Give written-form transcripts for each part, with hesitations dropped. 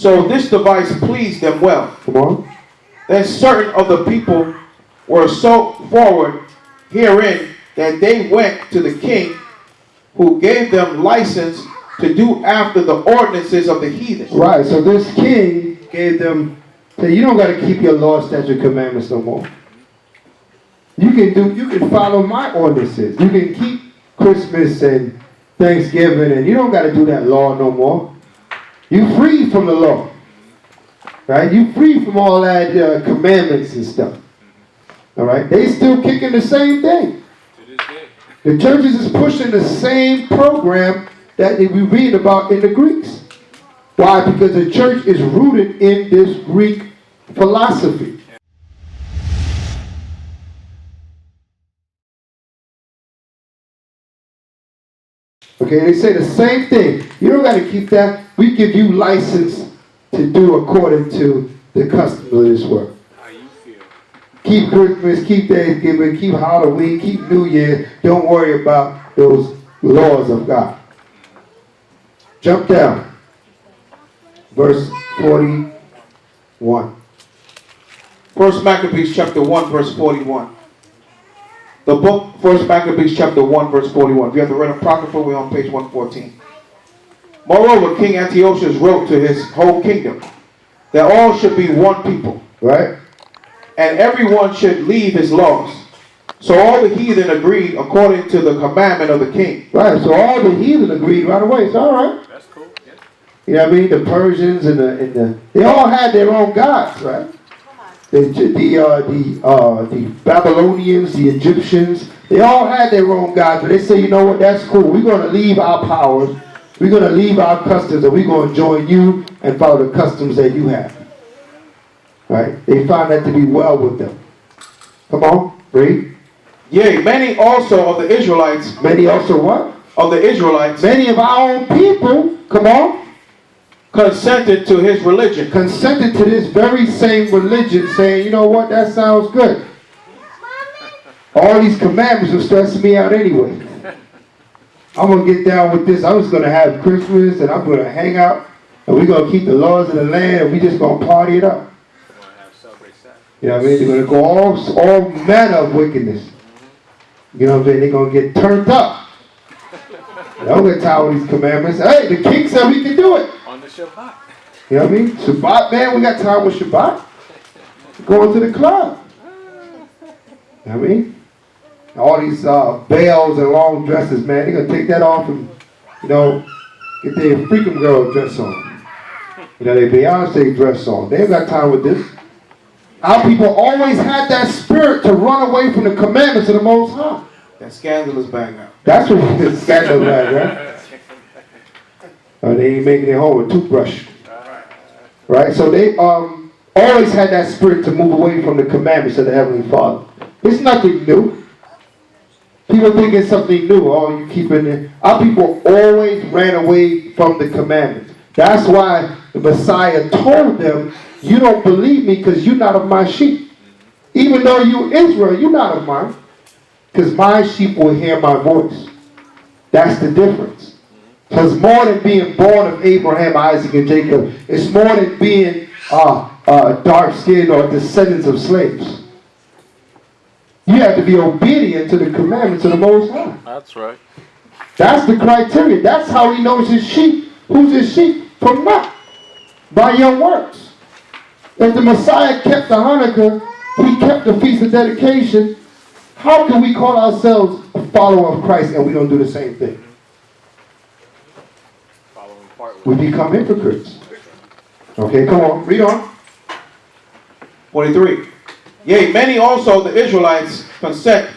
So this device pleased them well. Come on. Then certain of the people were so forward herein that they went to the king, who gave them license to do after the ordinances of the heathen. Right, so this king gave them, say, you don't got to keep your law, statute, commandments no more. You can follow my ordinances. You can keep Christmas and Thanksgiving, and you don't got to do that law no more. You free from the law. Right? You free from all that commandments and stuff. All right? They still kicking the same thing. The churches is pushing the same program that we read about in the Greeks. Why? Because the church is rooted in this Greek philosophy. Okay, they say the same thing. You don't got to keep that. We give you license to do according to the custom of this world. How you feel? Keep Christmas, keep Thanksgiving, keep Halloween, keep New Year. Don't worry about those laws of God. Jump down. Verse 41. 1 Maccabees chapter 1 verse 41. The book 1 Maccabees chapter 1 verse 41. If you have the red apocrypha, we're on page 114. Moreover, King Antiochus wrote to his whole kingdom that all should be one people. Right? And everyone should leave his laws. So all the heathen agreed according to the commandment of the king. Right, so all the heathen agreed right away. It's all right. That's cool. Yeah. You know what I mean? The Persians and the they all had their own gods, right? The Babylonians, the Egyptians, they all had their own gods. But they say, you know what, that's cool. We're going to leave our powers. We're going to leave our customs, and we're going to join you and follow the customs that you have. Right? They found that to be well with them. Come on, read. Yea, many also of the Israelites. Many also what? Of the Israelites. Many of our own people, come on. Consented to his religion. Consented to this very same religion, saying, you know what, that sounds good. All these commandments are stressing me out anyway. I'm going to get down with this. I'm just going to have Christmas, and I'm going to hang out, and we're going to keep the laws of the land, and we're just going to party it up. You know what I mean? They're going to go all manner of wickedness. You know what I'm saying? They're going to get turned up. They don't get tired of these commandments. Hey, the king said we can do it. On the Shabbat. You know what I mean? Shabbat, man, we got time with Shabbat. Going to the club. You know what I mean? All these veils and long dresses, man, they're going to take that off and, you know, get their freaking girl dress on. You know, their Beyonce dress on. They ain't got time with this. Our people always had that spirit to run away from the commandments of the Most High. That scandalous bag out. That's what it's scandalous bag, right? They ain't making it home with a toothbrush. Right? So they always had that spirit to move away from the commandments of the Heavenly Father. It's nothing new. People think it's something new. Oh, you keeping it. Our people always ran away from the commandments. That's why the Messiah told them, you don't believe me because you're not of my sheep. Even though you Israel, you're not of mine. Because my sheep will hear my voice. That's the difference. So it's more than being born of Abraham, Isaac, and Jacob. It's more than being dark-skinned or descendants of slaves. You have to be obedient to the commandments of the Most High. That's right. That's the criteria. That's how he knows his sheep. Who's his sheep? From what? By your works. If the Messiah kept the Hanukkah, he kept the Feast of Dedication, how can we call ourselves a follower of Christ and we don't do the same thing? We become hypocrites. Okay, come on, read on. 43. Yea, many also of the Israelites consent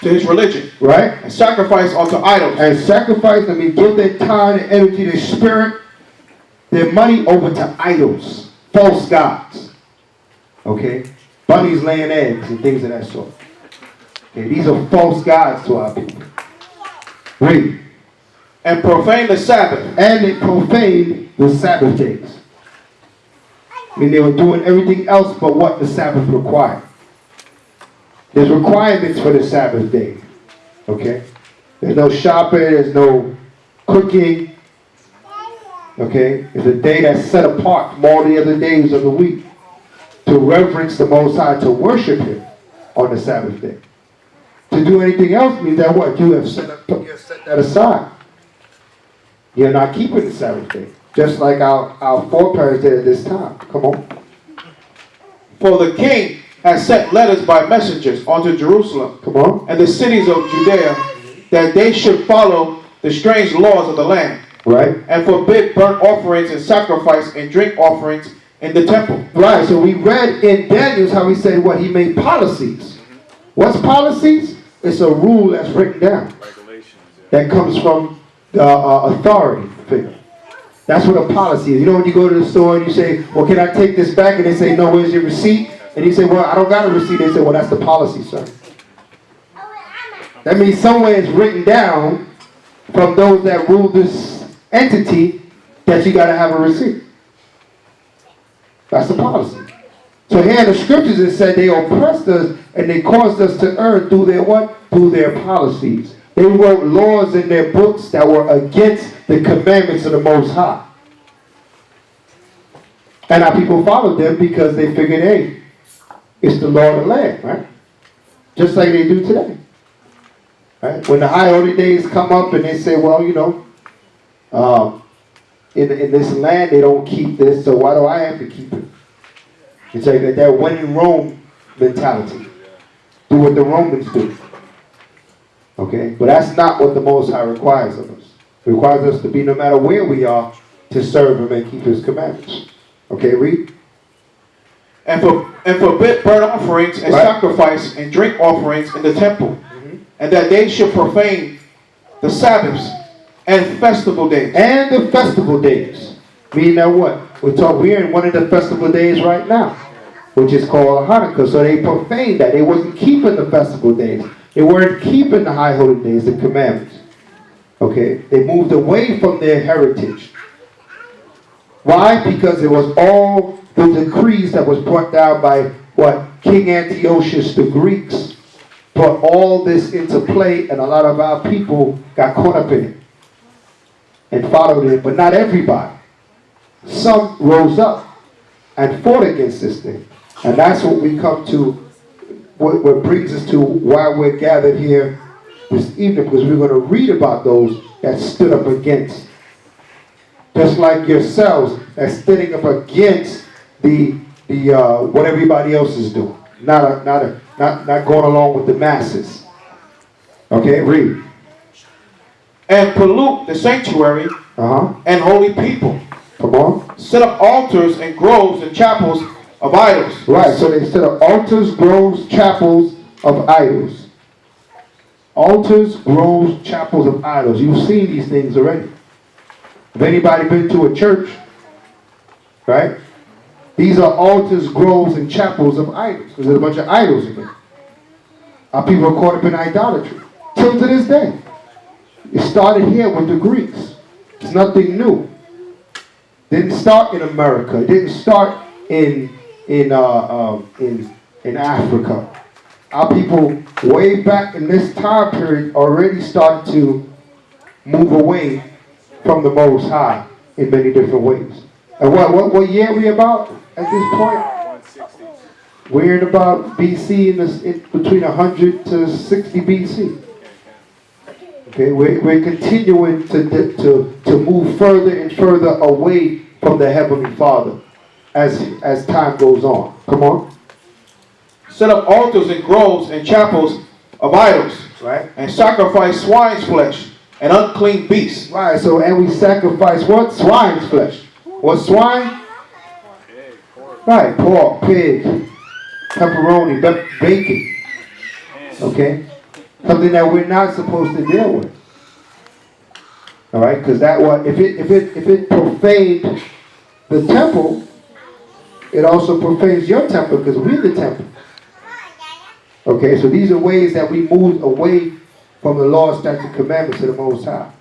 to his religion. Right? And sacrifice unto idols. And sacrifice, I mean, give their time, their energy, their spirit, their money over to idols. False gods. Okay? Bunnies laying eggs and things of that sort. Okay, these are false gods to our people. Read. And profane the Sabbath. And they profaned the Sabbath days. I mean, they were doing everything else but what the Sabbath required. There's requirements for the Sabbath day. Okay? There's no shopping, there's no cooking. Okay? It's a day that's set apart from all the other days of the week to reverence the Most High, to worship Him on the Sabbath day. To do anything else means that what? You have set that aside. You're not keeping the Sabbath day. Just like our foreparents did at this time. Come on. For the king has sent letters by messengers unto Jerusalem Come on. and the cities of Judea, that they should follow the strange laws of the land, Right? and forbid burnt offerings and sacrifice and drink offerings in the temple. Right. So we read in Daniel's how he said what? He made policies. What's policies? It's a rule that's written down. That comes from the authority figure. That's what a policy is. You know when you go to the store and you say, well, can I take this back? And they say, no, where's your receipt? And you say, well, I don't got a receipt. They say, well, that's the policy, sir. That means somewhere it's written down from those that rule this entity that you got to have a receipt. That's the policy. So here in the scriptures it said they oppressed us and they caused us to err through their what? Through their policies. They wrote laws in their books that were against the commandments of the Most High. And our people followed them because they figured, hey, it's the law of the land, right? Just like they do today. Right? When the high holy days come up and they say, well, you know, in this land they don't keep this, so why do I have to keep it? It's like that when in Rome mentality. Do what the Romans do. Okay? But that's not what the Most High requires of us. It requires us to be, no matter where we are, to serve Him and keep His commandments. Okay, read. And forbid burnt offerings and sacrifice and drink offerings in the temple, and that they should profane the Sabbaths and festival days. And the festival days. Meaning that what? We're in one of the festival days right now, which is called Hanukkah. So they profaned that. They wasn't keeping the festival days. They weren't keeping the high holy days, the commandments. Okay? They moved away from their heritage. Why? Because it was all the decrees that was brought down by what? King Antiochus, the Greeks, put all this into play, and a lot of our people got caught up in it and followed it, but not everybody. Some rose up and fought against this thing. And that's what we come to, what brings us to why we're gathered here this evening, because we're going to read about those that stood up against. Just like yourselves, that's standing up against the what everybody else is doing. Not going along with the masses. Okay, read. And pollute the sanctuary and holy people. Come on. Set up altars and groves and chapels of idols. Right, so they set up altars, groves, chapels of idols. Altars, groves, chapels of idols. You've seen these things already. Have anybody been to a church? Right? These are altars, groves, and chapels of idols. Because there's a bunch of idols in there. Our people are caught up in idolatry. Till to this day. It started here with the Greeks. It's nothing new. Didn't start in America. It didn't start in Africa. Our people way back in this time period already started to move away from the Most High in many different ways. And what year are we about at this point? We're in about BC, in between 100 to 60 BC. Okay, we're continuing to move further and further away from the Heavenly Father as time goes on. Come on. Set up altars and groves and chapels of idols. Right. And sacrifice swine's flesh and unclean beasts. Right, so and we sacrifice what? Swine's flesh. What swine? Pig, pork. Right, pork, pig, pepperoni, bacon. Okay? Something that we're not supposed to deal with. Alright, because that what if it profaned the temple, it also profanes your temple because we're the temple. Okay, so these are ways that we move away from the law, statutes, and commandments of the Most High.